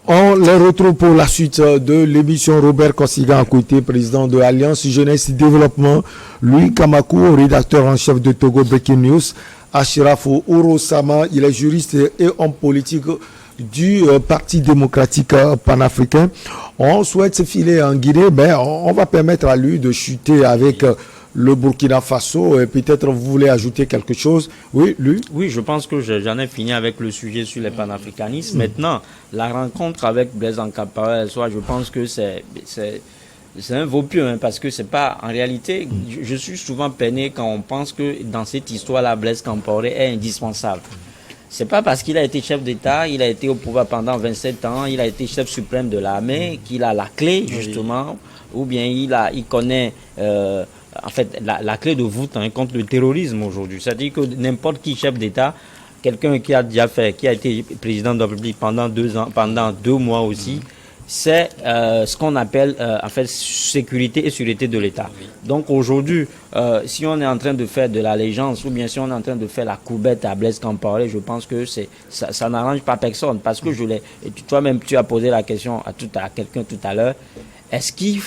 On les retrouve pour la suite de l'émission. Robert Kossiga à côté, président de l'Alliance Jeunesse et Développement. Louis Kamakou, rédacteur en chef de Togo Breaking News. Ashraf Ourosama, il est juriste et homme politique du Parti démocratique panafricain. On souhaite se filer en Guinée, mais on va permettre à lui de chuter avec le Burkina Faso. Et peut-être vous voulez ajouter quelque chose. Oui, lui. Oui, je pense que j'en ai fini avec le sujet sur les panafricanistes. Maintenant, la rencontre avec Blaise Compaoré, je pense que c'est un vaut-pieux, hein, parce que c'est pas, en réalité, je suis souvent peiné quand on pense que dans cette histoire-là, Blaise Compaoré est indispensable. C'est pas parce qu'il a été chef d'État, il a été au pouvoir pendant 27 ans, il a été chef suprême de l'armée, qu'il a la clé, justement, ou bien il connaît, en fait, la clé de voûte, hein, contre le terrorisme aujourd'hui. C'est-à-dire que n'importe qui chef d'État, quelqu'un qui a été président de la République pendant 2 ans, pendant 2 mois aussi, c'est ce qu'on appelle en fait sécurité et sûreté de l'État. Donc aujourd'hui, si on est en train de faire de l'allégeance ou bien si on est en train de faire la courbette à Blaise Compaoré, je pense que ça n'arrange pas personne, parce que toi-même tu as posé la question à quelqu'un tout à l'heure. Est-ce qu'il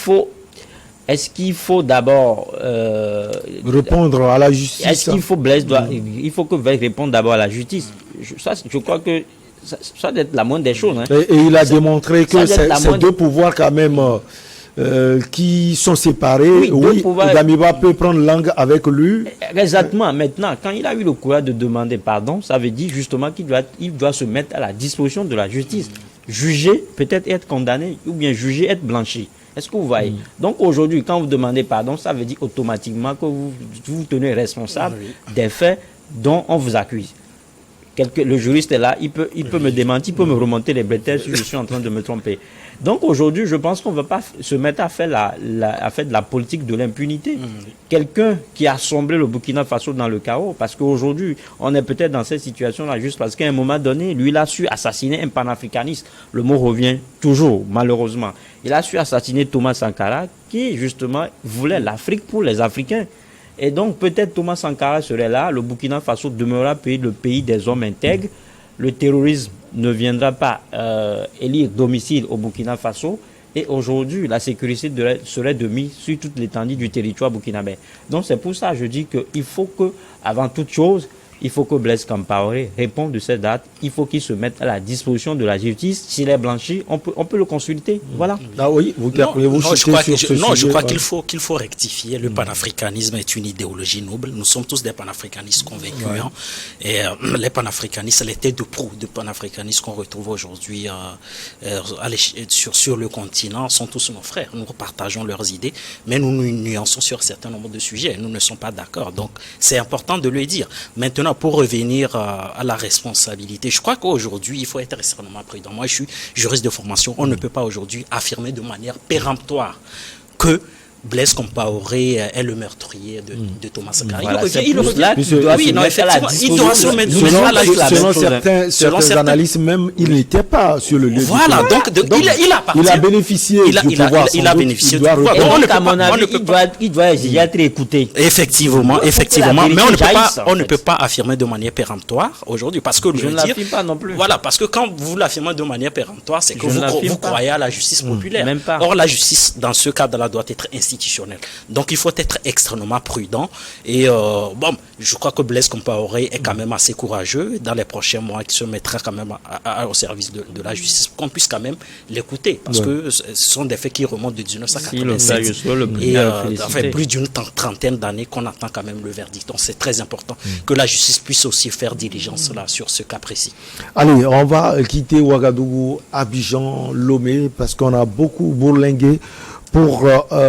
faut d'abord répondre à la justice? Est-ce qu'il faut il faut que Blaise réponde d'abord à la justice? Je crois que ça doit être la moindre des choses. Hein. Et il a démontré que c'est deux pouvoirs quand même qui sont séparés. Oui, Damiba peut prendre langue avec lui. Exactement. Maintenant, quand il a eu le courage de demander pardon, ça veut dire justement qu'il doit se mettre à la disposition de la justice. Juger, peut-être être condamné, ou bien juger, être blanchi. Est-ce que vous voyez? Donc aujourd'hui, quand vous demandez pardon, ça veut dire automatiquement que vous vous tenez responsable des faits dont on vous accuse. Le juriste est là, il peut me démentir, il peut me remonter les bretelles si je suis en train de me tromper. Donc aujourd'hui, je pense qu'on ne va pas se mettre à faire de la politique de l'impunité. Quelqu'un qui a sombré le Burkina Faso dans le chaos, parce qu'aujourd'hui, on est peut-être dans cette situation-là juste parce qu'à un moment donné, lui, il a su assassiner un panafricaniste. Le mot revient toujours, malheureusement. Il a su assassiner Thomas Sankara, qui justement voulait l'Afrique pour les Africains. Et donc, peut-être Thomas Sankara serait là, le Burkina Faso demeurera le pays des hommes intègres, le terrorisme ne viendra pas élire domicile au Burkina Faso, et aujourd'hui, la sécurité serait de mise sur toute l'étendue du territoire burkinabé. Donc, c'est pour ça que je dis qu'il faut que, avant toute chose, il faut que Blaise Compaoré réponde de cette date. Il faut qu'il se mette à la disposition de la justice. S'il est blanchi, on peut le consulter. Voilà. Ah oui, je crois qu'il faut rectifier. Le panafricanisme est une idéologie noble. Nous sommes tous des panafricanistes convaincus. Hein. Et les panafricanistes, les têtes de proue de panafricanistes qu'on retrouve aujourd'hui sur le continent sont tous nos frères. Nous partageons leurs idées, mais nous nous nuançons sur un certain nombre de sujets. Nous ne sommes pas d'accord. Donc, c'est important de le dire. Maintenant, pour revenir à la responsabilité, je crois qu'aujourd'hui, il faut être extrêmement prudent. Moi, je suis juriste de formation. On ne peut pas aujourd'hui affirmer de manière péremptoire que Blaise Compaoré est le meurtrier de Thomas Sankara. Voilà, il doit se mettre selon certains analystes, même il n'était pas sur le lieu. Voilà, donc il a bénéficié du pouvoir. Il a bénéficié du pouvoir. Donc, à mon avis, il doit être écouté. Effectivement, mais on ne peut pas affirmer de manière péremptoire aujourd'hui, parce que je ne l'affirme pas non plus. Voilà, parce que quand vous l'affirmez de manière péremptoire, c'est que vous croyez à la justice populaire. Or, la justice, dans ce cadre-là, doit être institutionnelle. Donc il faut être extrêmement prudent et je crois que Blaise Compaoré est quand même assez courageux. Dans les prochains mois, il se mettra quand même au service de la justice pour qu'on puisse quand même l'écouter, parce que ce sont des faits qui remontent de 1987 et plus d'une trentaine d'années qu'on attend quand même le verdict. Donc c'est très important que la justice puisse aussi faire diligence là sur ce cas précis. Allez, on va quitter Ouagadougou, Abidjan, Lomé, parce qu'on a beaucoup bourlingué. Pour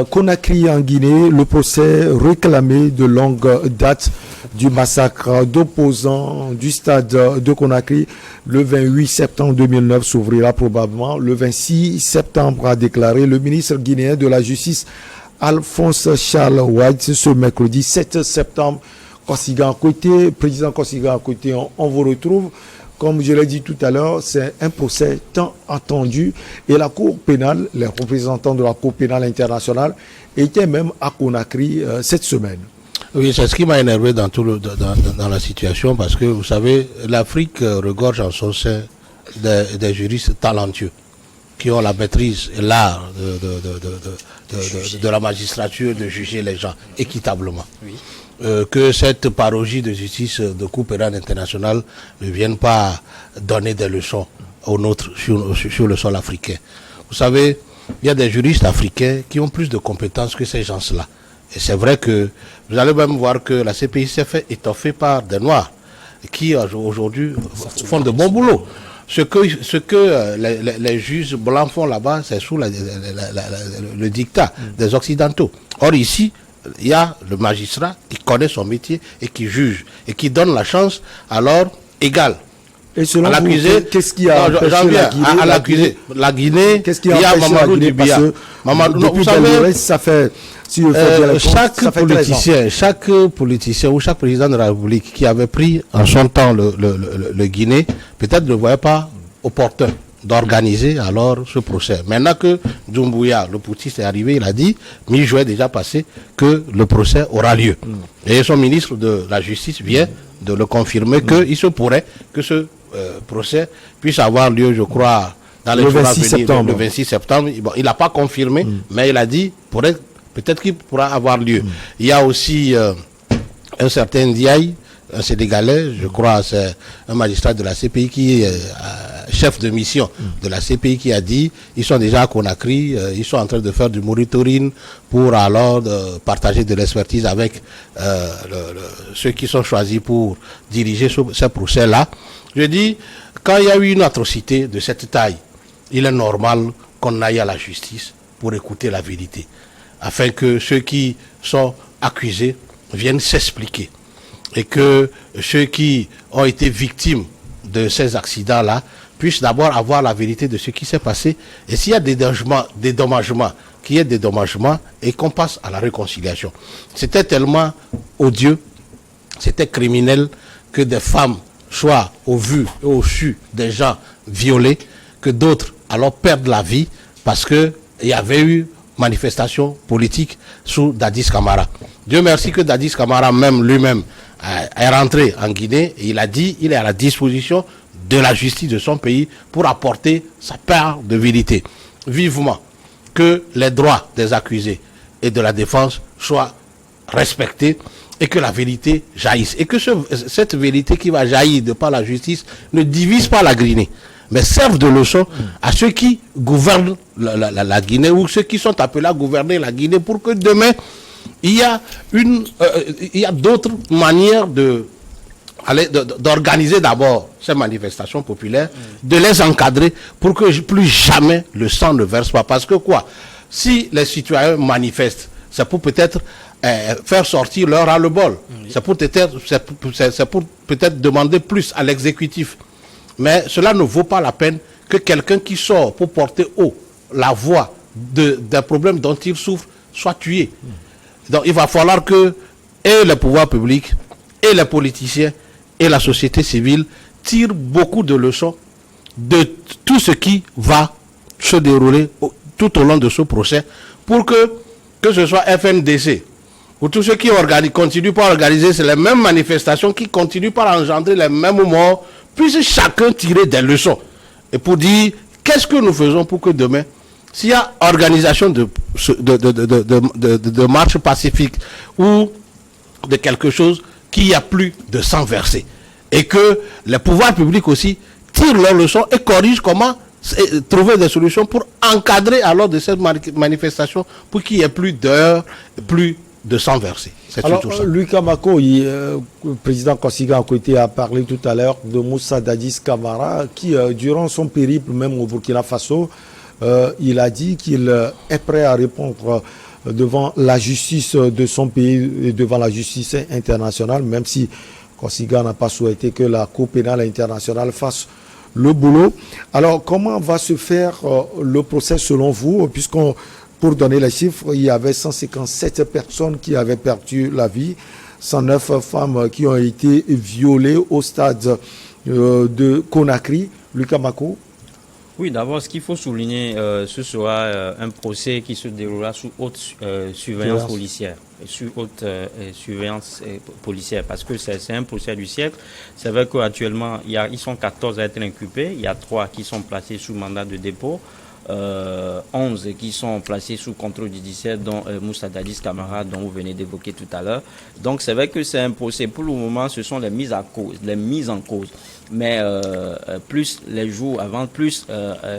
Conakry en Guinée, le procès réclamé de longue date du massacre d'opposants du stade de Conakry le 28 septembre 2009 s'ouvrira probablement le 26 septembre, a déclaré le ministre guinéen de la Justice Alphonse Charles White ce mercredi 7 septembre. Président Kossiga à côté, on vous retrouve. Comme je l'ai dit tout à l'heure, c'est un procès tant attendu et la Cour pénale, les représentants de la Cour pénale internationale étaient même à Conakry cette semaine. Oui, c'est ce qui m'a énervé dans la situation, parce que vous savez, l'Afrique regorge en son sein des juristes talentueux. qui ont la maîtrise et l'art de la magistrature de juger les gens équitablement. Oui. Que cette parodie de justice de Cour pénale internationale ne vienne pas donner des leçons aux nôtres sur le sol africain. Vous savez, il y a des juristes africains qui ont plus de compétences que ces gens-là. Et c'est vrai que vous allez même voir que la CPI s'est fait étoffer par des Noirs qui aujourd'hui font de bons boulots. Ce que les juges blancs font là-bas, c'est sous le dictat des Occidentaux. Or ici, il y a le magistrat qui connaît son métier et qui juge et qui donne la chance alors égale. Et selon à l'accusé, qu'est-ce qui a à l'accusé, la Guinée, qu'est-ce qui a il y a empêché Mamadou la Guinée Dibia. Depuis Delorès, ça fait, si chaque politicien ou chaque président de la République qui avait pris en son temps le Guinée, peut-être ne voyait pas opportun d'organiser alors ce procès. Maintenant que Doumbouya, le putschiste, est arrivé, il a dit, mi-juin déjà passé, que le procès aura lieu. Et son ministre de la Justice vient de le confirmer qu'il se pourrait que ce procès puisse avoir lieu, je crois, dans les jours à venir, le 26 septembre. Bon, il n'a pas confirmé, mais il a dit, peut-être qu'il pourra avoir lieu. Il y a aussi un certain Ndiaye, un Sénégalais, je crois, c'est un magistrat de la CPI qui est chef de mission de la CPI qui a dit, ils sont déjà à Conakry, ils sont en train de faire du monitoring pour alors partager de l'expertise avec ceux qui sont choisis pour diriger ce procès-là. Je dis, quand il y a eu une atrocité de cette taille, il est normal qu'on aille à la justice pour écouter la vérité, afin que ceux qui sont accusés viennent s'expliquer. Et que ceux qui ont été victimes de ces accidents-là puissent d'abord avoir la vérité de ce qui s'est passé. Et s'il y a des dédommagements, qu'il y ait des dédommagements et qu'on passe à la réconciliation. C'était tellement odieux, c'était criminel que des femmes soient au vu et au su des gens violés, que d'autres alors perdent la vie parce qu'il y avait eu manifestation politique sous Dadis Camara. Dieu merci que Dadis Camara même lui-même est rentré en Guinée et il a dit il est à la disposition de la justice de son pays pour apporter sa part de vérité. Vivement que les droits des accusés et de la défense soient respectés et que la vérité jaillisse. Et que cette vérité qui va jaillir de par la justice ne divise pas la Guinée, mais serve de leçon à ceux qui gouvernent la Guinée ou ceux qui sont appelés à gouverner la Guinée pour que demain, il y a d'autres manières d'organiser d'abord ces manifestations populaires, de les encadrer pour que plus jamais le sang ne verse pas. Parce que quoi? Si les citoyens manifestent, c'est pour peut-être faire sortir leur ras-le-bol. C'est pour peut-être demander plus à l'exécutif. Mais cela ne vaut pas la peine que quelqu'un qui sort pour porter haut la voix d'un problème dont il souffre soit tué. Donc il va falloir que et les pouvoirs publics, et les politiciens, et la société civile tirent beaucoup de leçons de tout ce qui va se dérouler tout au long de ce procès pour que ce soit FNDC ou tous ceux qui continuent par organiser les mêmes manifestations qui continuent par engendrer les mêmes morts, puissent chacun tirer des leçons et pour dire qu'est-ce que nous faisons pour que demain, s'il y a organisation de marche pacifique ou de quelque chose, qu'il n'y a plus de sang versé et que les pouvoirs publics aussi tirent leurs leçons et corrigent comment trouver des solutions pour encadrer alors de cette manifestation pour qu'il n'y ait plus d'heures, plus de sang versé. Alors, Lucas Mako, le président Kosiga à côté a parlé tout à l'heure de Moussa Dadis Camara qui, durant son périple, même au Burkina Faso, il a dit qu'il est prêt à répondre devant la justice de son pays et devant la justice internationale, même si Kosiga n'a pas souhaité que la Cour pénale internationale fasse le boulot. Alors, comment va se faire le procès selon vous, puisqu'on pour donner les chiffres, il y avait 157 personnes qui avaient perdu la vie, 109 femmes qui ont été violées au stade de Conakry. Lucas Mako. Oui, d'abord, ce qu'il faut souligner, ce sera un procès qui se déroulera sous haute surveillance policière. Sous haute surveillance policière, parce que c'est un procès du siècle. C'est vrai qu'actuellement, ils sont 14 à être inculpés. Il y a 3 qui sont placés sous mandat de dépôt. 11 qui sont placés sous contrôle judiciaire, dont Moussa Dadis Camara, dont vous venez d'évoquer tout à l'heure. Donc c'est vrai que c'est un procès. Pour le moment, ce sont les mises en cause. Mais plus les jours avant, plus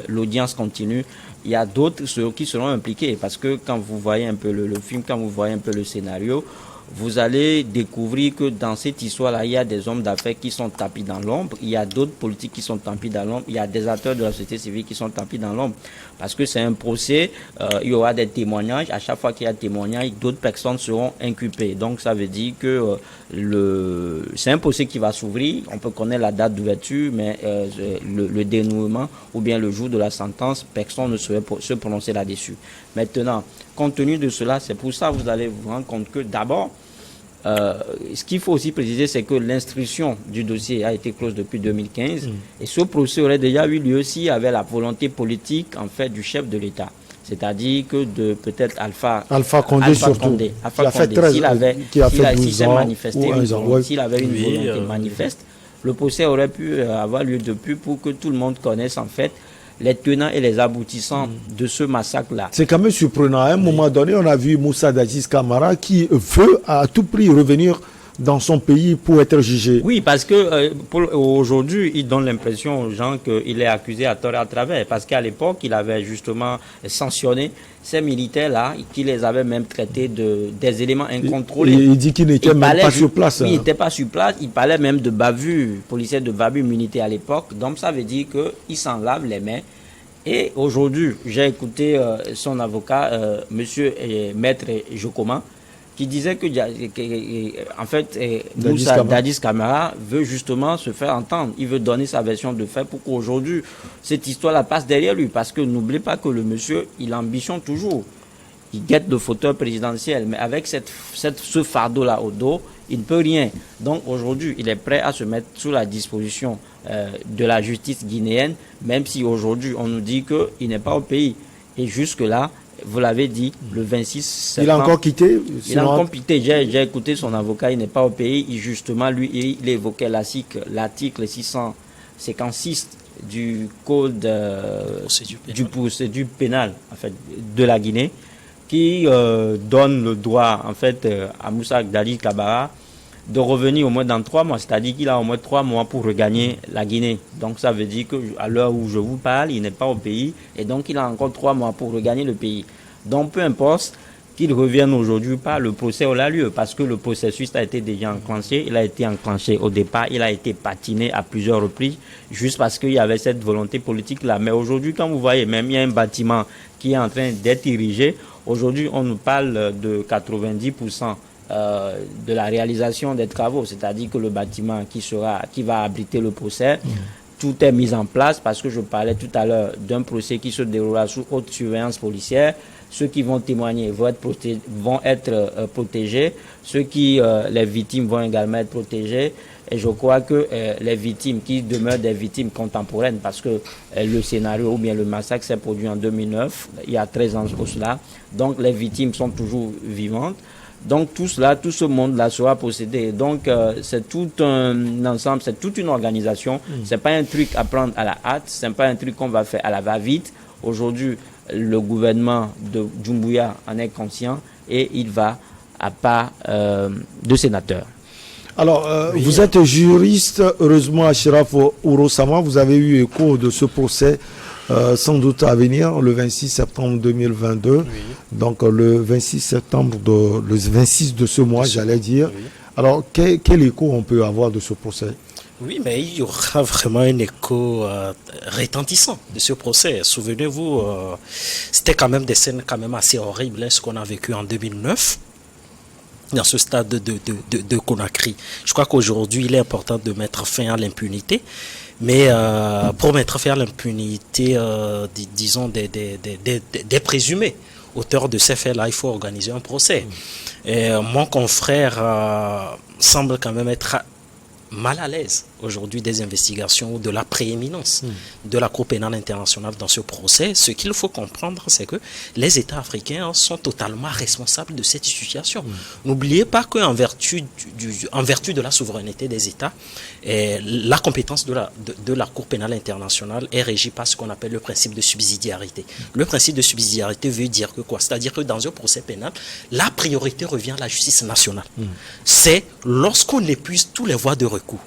l'audience continue, il y a d'autres qui seront impliqués. Parce que quand vous voyez un peu le film, quand vous voyez un peu le scénario, vous allez découvrir que dans cette histoire-là, il y a des hommes d'affaires qui sont tapis dans l'ombre, il y a d'autres politiques qui sont tapis dans l'ombre, il y a des acteurs de la société civile qui sont tapis dans l'ombre. Parce que c'est un procès, il y aura des témoignages, à chaque fois qu'il y a témoignage, d'autres personnes seront inculpées. Donc ça veut dire que c'est un procès qui va s'ouvrir, on peut connaître la date d'ouverture, mais le dénouement ou bien le jour de la sentence, personne ne saurait se prononcer là-dessus. Maintenant, compte tenu de cela, c'est pour ça que vous allez vous rendre compte que d'abord, ce qu'il faut aussi préciser, c'est que l'instruction du dossier a été close depuis 2015 et ce procès aurait déjà eu lieu s'il y avait la volonté politique en fait du chef de l'État. C'est-à-dire que de peut-être Alpha Condé surtout, s'il avait une volonté manifeste, le procès aurait pu avoir lieu depuis pour que tout le monde connaisse en fait les tenants et les aboutissants de ce massacre-là. C'est quand même surprenant. À un moment donné, on a vu Moussa Dadis Camara qui veut à tout prix revenir dans son pays pour être jugé. Oui, parce que aujourd'hui, il donne l'impression aux gens qu'il est accusé à tort et à travers. Parce qu'à l'époque, il avait justement sanctionné ces militaires-là, qui les avait même traités des éléments incontrôlés. Il dit qu'il n'était même pas sur place. Oui, il n'était pas sur place. Il parlait même de bavure, policier de bavure militaire à l'époque. Donc ça veut dire qu'il s'en lave les mains. Et aujourd'hui, j'ai écouté son avocat, monsieur Maître Jokoma, qui disait que en fait, Moussa Dadis Camara veut justement se faire entendre. Il veut donner sa version de fait pour qu'aujourd'hui, cette histoire-là passe derrière lui. Parce que n'oubliez pas que le monsieur, il ambitionne toujours. Il guette le fauteuil présidentiel. Mais avec ce fardeau-là au dos, il ne peut rien. Donc aujourd'hui, il est prêt à se mettre sous la disposition de la justice guinéenne, même si aujourd'hui, on nous dit qu'il n'est pas au pays. Et jusque-là, vous l'avez dit, le 26 septembre. Il a encore quitté. Il a encore quitté. J'ai écouté son avocat, il n'est pas au pays. Justement, lui, il évoquait l'article 656 du code du procédure pénale en fait, de la Guinée, qui donne le droit en fait, à Moussa Dadis Camara de revenir au moins dans 3 mois. C'est-à-dire qu'il a au moins 3 mois pour regagner la Guinée. Donc ça veut dire qu'à l'heure où je vous parle, il n'est pas au pays. Et donc il a encore 3 mois pour regagner le pays. Donc peu importe qu'il revienne aujourd'hui pas, le procès aura lieu. Parce que le processus a été déjà enclenché. Il a été enclenché au départ. Il a été patiné à plusieurs reprises. Juste parce qu'il y avait cette volonté politique-là. Mais aujourd'hui, quand vous voyez, même il y a un bâtiment qui est en train d'être érigé. Aujourd'hui, on nous parle de 90%. De la réalisation des travaux, c'est-à-dire que le bâtiment qui va abriter le procès, tout est mis en place parce que je parlais tout à l'heure d'un procès qui se déroulera sous haute surveillance policière. Ceux qui vont témoigner vont être protégés, les victimes vont également être protégées. Et je crois que les victimes qui demeurent des victimes contemporaines, parce que le scénario ou bien le massacre s'est produit en 2009, il y a 13 ans pour cela, donc les victimes sont toujours vivantes. Donc tout ce monde-là sera possédé. Donc c'est tout un ensemble, c'est toute une organisation. C'est pas un truc à prendre à la hâte, c'est pas un truc qu'on va faire à la va-vite. Aujourd'hui, le gouvernement de Doumbouya en est conscient et il va à pas de sénateur. Alors, vous êtes juriste, heureusement, Achiraf Ourosama, vous avez eu écho de ce procès sans doute à venir le 26 septembre 2022. Oui. Donc le 26 de ce mois, j'allais dire. Oui. Alors quel écho on peut avoir de ce procès? Oui, mais il y aura vraiment un écho retentissant de ce procès. Souvenez-vous, c'était quand même des scènes quand même assez horribles, ce qu'on a vécu en 2009. Dans ce stade de Conakry. Je crois qu'aujourd'hui, il est important de mettre fin à l'impunité. Mais pour mettre fin à l'impunité, disons, des présumés auteurs de ces faits-là, il faut organiser un procès. Et mon confrère semble quand même être mal à l'aise aujourd'hui des investigations ou de la prééminence de la Cour pénale internationale dans ce procès, ce qu'il faut comprendre, c'est que les États africains sont totalement responsables de cette situation. N'oubliez pas qu'en vertu, en vertu de la souveraineté des États, la compétence de la Cour pénale internationale est régie par ce qu'on appelle le principe de subsidiarité. Le principe de subsidiarité veut dire que quoi? C'est-à-dire que dans un procès pénal, la priorité revient à la justice nationale. C'est lorsqu'on épuise tous les voies de recours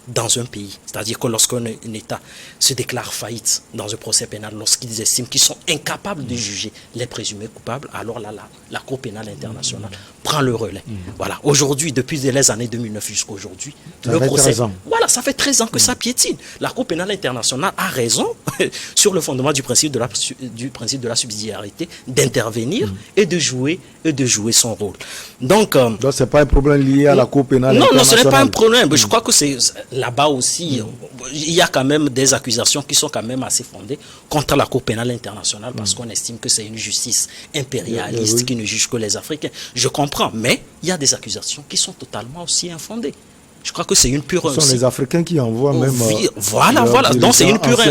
dans un pays, c'est-à-dire que lorsqu'un État se déclare faillite dans un procès pénal, lorsqu'ils estiment qu'ils sont incapables de juger les présumés coupables, alors là, la Cour pénale internationale prend le relais. Voilà. Aujourd'hui, depuis les années 2009 jusqu'à aujourd'hui, le procès... Voilà, ça fait 13 ans que ça piétine. La Cour pénale internationale a raison, sur le fondement du principe de la subsidiarité, d'intervenir et de jouer son rôle. Donc ce n'est pas un problème lié à la Cour pénale internationale. Non, ce n'est pas un problème. Je crois que c'est là-bas aussi, il y a quand même des accusations qui sont quand même assez fondées contre la Cour pénale internationale parce qu'on estime que c'est une justice impérialiste qui ne juge que les Africains. Je comprends, mais il y a des accusations qui sont totalement aussi infondées. Je crois que c'est une pure... Ce sont les Africains qui envoient même... Voilà. Donc c'est une pure... à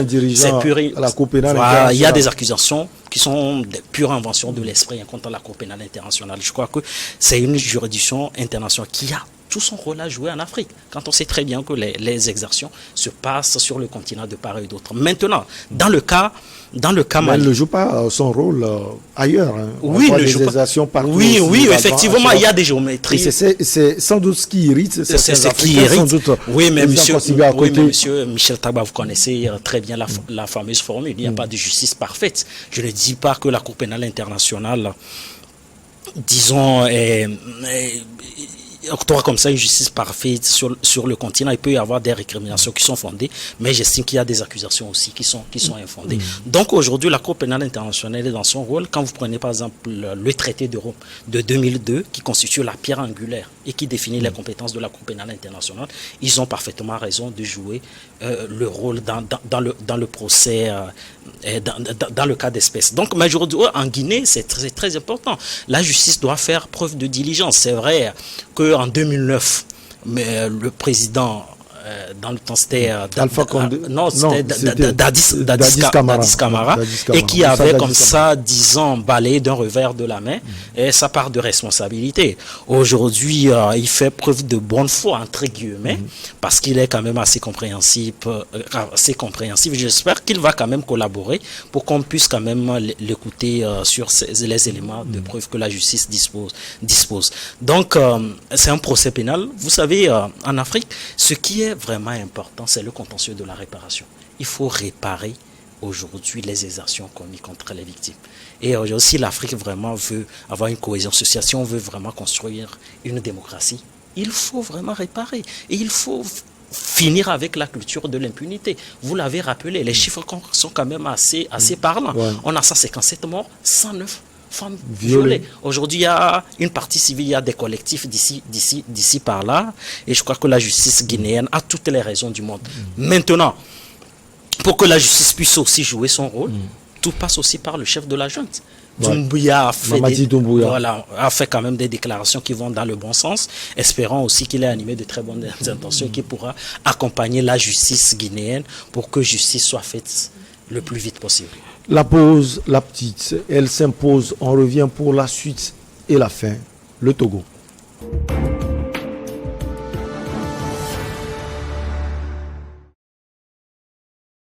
la Cour pénale internationale. Il y a des accusations qui sont des pures inventions de l'esprit contre la Cour pénale internationale. Je crois que c'est une juridiction internationale qui a tout son rôle à jouer en Afrique, quand on sait très bien que les exactions se passent sur le continent de part et d'autre. Maintenant, dans le cas mais elle ne joue pas son rôle ailleurs. Hein. Oui, il ne joue pas. Oui, effectivement, il y a des géométries. C'est sans doute ce qui irrite. C'est ce qui irrite. Oui, mais monsieur Michel Tagba, vous connaissez très bien la fameuse formule. Il n'y a pas de justice parfaite. Je ne dis pas que la Cour pénale internationale, disons, octroie comme ça une justice parfaite sur le continent. Il peut y avoir des récriminations qui sont fondées, mais j'estime qu'il y a des accusations aussi qui sont infondées. Donc aujourd'hui, la Cour pénale internationale est dans son rôle. Quand vous prenez par exemple le traité de Rome de 2002, qui constitue la pierre angulaire et qui définit les compétences de la Cour pénale internationale, ils ont parfaitement raison de jouer le rôle dans le procès, dans le cas d'espèce. Donc, mais aujourd'hui, en Guinée, c'est très important. La justice doit faire preuve de diligence. C'est vrai qu'en 2009, mais le président... dans le temps c'était Dadis Camara et qui avait comme ça 10 ans balayé d'un revers de la main et sa part de responsabilité. Aujourd'hui il fait preuve de bonne foi entre guillemets parce qu'il est quand même assez compréhensif. J'espère qu'il va quand même collaborer pour qu'on puisse quand même l'écouter sur les éléments de preuve que la justice dispose. Donc c'est un procès pénal. Vous savez, en Afrique, ce qui est vraiment important, c'est le contentieux de la réparation. Il faut réparer aujourd'hui les exactions commises contre les victimes. Et aujourd'hui, si l'Afrique vraiment veut avoir une cohésion sociale, si on veut vraiment construire une démocratie, il faut vraiment réparer. Et il faut finir avec la culture de l'impunité. Vous l'avez rappelé, les chiffres sont quand même assez parlants. Ouais. On a 157 morts, 109 femmes violées. Aujourd'hui, il y a une partie civile, il y a des collectifs d'ici par là, et je crois que la justice guinéenne a toutes les raisons du monde. Maintenant, pour que la justice puisse aussi jouer son rôle, tout passe aussi par le chef de la junte. Doumbouya a fait quand même des déclarations qui vont dans le bon sens. Espérons aussi qu'il est animé de très bonnes intentions, qui pourra accompagner la justice guinéenne pour que justice soit faite le plus vite possible. La pause, la petite, elle s'impose. On revient pour la suite et la fin. Le Togo.